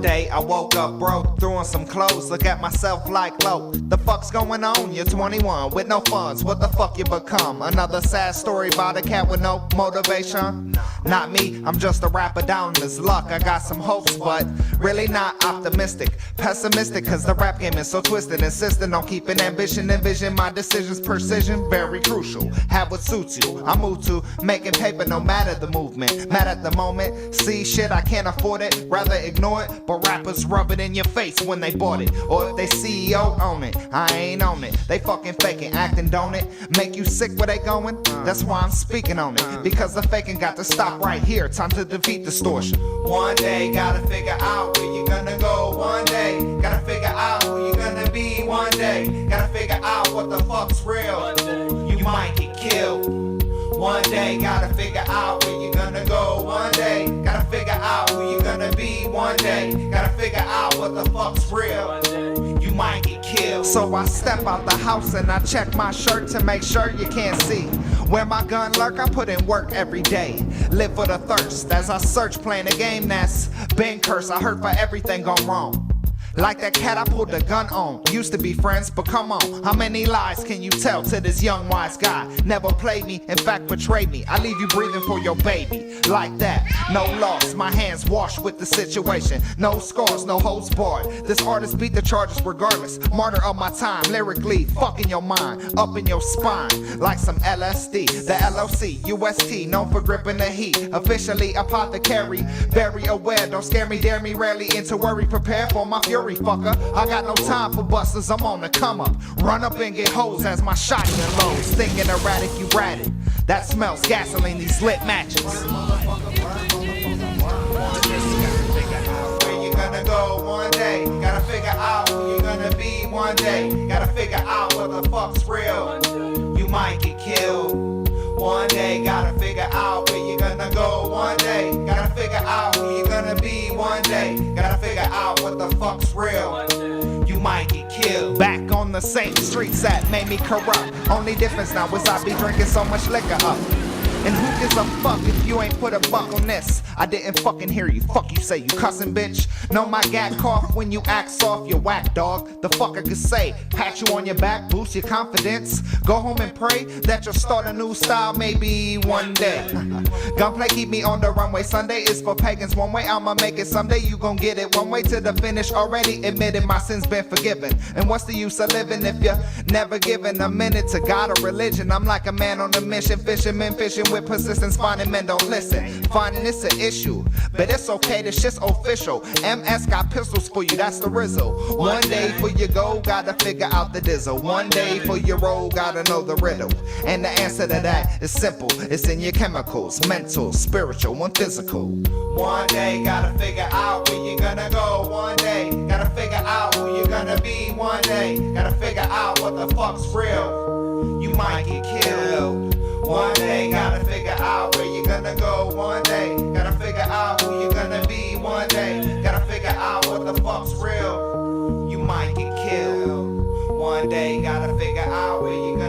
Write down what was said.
One day I woke up broke, threw on some clothes, look at myself like, low, the fuck's going on? You're 21 with no funds, what the fuck you become? Another sad story about a cat with no motivation? Not me, I'm just a rapper down in his luck. I got some hopes, but really not optimistic. Pessimistic, cause the rap game is so twisted. Insisting on keeping ambition and vision. My decisions, precision, very crucial. Have what suits you. I move to making paper no matter the movement. Mad at the moment, see shit, I can't afford it. Rather ignore it, but rappers rub it in your face when they bought it. Or if they CEO own it, I ain't on it. They fucking faking, acting, don't it? Make you sick where they going? That's why I'm speaking on it. Because the faking got to stop right here. Time to defeat distortion. One day, gotta figure out where you're gonna go. One day, gotta figure out who you're gonna be. One day, gotta figure out what the fuck's real. You might get killed. One day, gotta figure out where you're gonna go. One day, gotta figure out who you're gonna be. One day, gotta figure out what the fuck's real. You might get killed. So I step out the house and I check my shirt to make sure you can't see. Where my gun lurk, I put in work every day. Live for the thirst as I search, playing a game that's been cursed. I hurt for everything gone wrong. Like that cat I pulled the gun on. Used to be friends, but come on, how many lies can you tell to this young wise guy? Never played me, in fact betrayed me. I leave you breathing for your baby. Like that, no loss, my hands washed with the situation. No scars, no holds barred. This artist beat the charges regardless. Martyr of my time, lyrically fucking your mind, up in your spine like some LSD. The LOC, UST, known for gripping the heat. Officially apothecary, very aware. Don't scare me, dare me, rarely into worry. Prepare for my fury. Fucker, I got no time for busters, I'm on the come up. Run up and get hoes as my shotty unloads. Thinking erratic, you ratted. That smells gasoline, these lit matches. Where you gonna go one day? Gotta figure out who you gonna be one day. Gotta figure out what the fuck's real. You might get killed. One day, gotta figure out where you're gonna go. One day, gotta figure out who you're gonna be. One day, gotta figure out what the fuck's real. You might get killed. Back on the same streets that made me corrupt. Only difference now is I be drinking so much liquor up. And who gives a fuck if you ain't put a buck on this? I didn't fucking hear you. Fuck you say, you cussing bitch. Know my gat cough when you act soft, you whack dog. The fuck I could say, pat you on your back, boost your confidence. Go home and pray that you'll start a new style maybe one day. Gunplay keep me on the runway. Sunday is for pagans one way, I'ma make it someday. You gon' get it one way to the finish. Already admitted my sins been forgiven. And what's the use of living if you're never giving a minute to God or religion? I'm like a man on a mission, fisherman fishing with persistence, finding men don't listen. Finding it's an issue, but it's okay, this shit's official. MS got pistols for you, that's the rizzle. One day for your goal, gotta figure out the dizzle. One day for your role, gotta know the riddle. And the answer to that is simple, it's in your chemicals, mental, spiritual, and physical. One day, gotta figure out where you're gonna go. One day, gotta figure out who you're gonna be. One day, gotta figure out what the fuck's real. You might get killed. One day, gotta figure out where you're gonna go. One day, gotta figure out who you're gonna be. One day, gotta figure out what the fuck's real. You might get killed. One day, gotta figure out where you're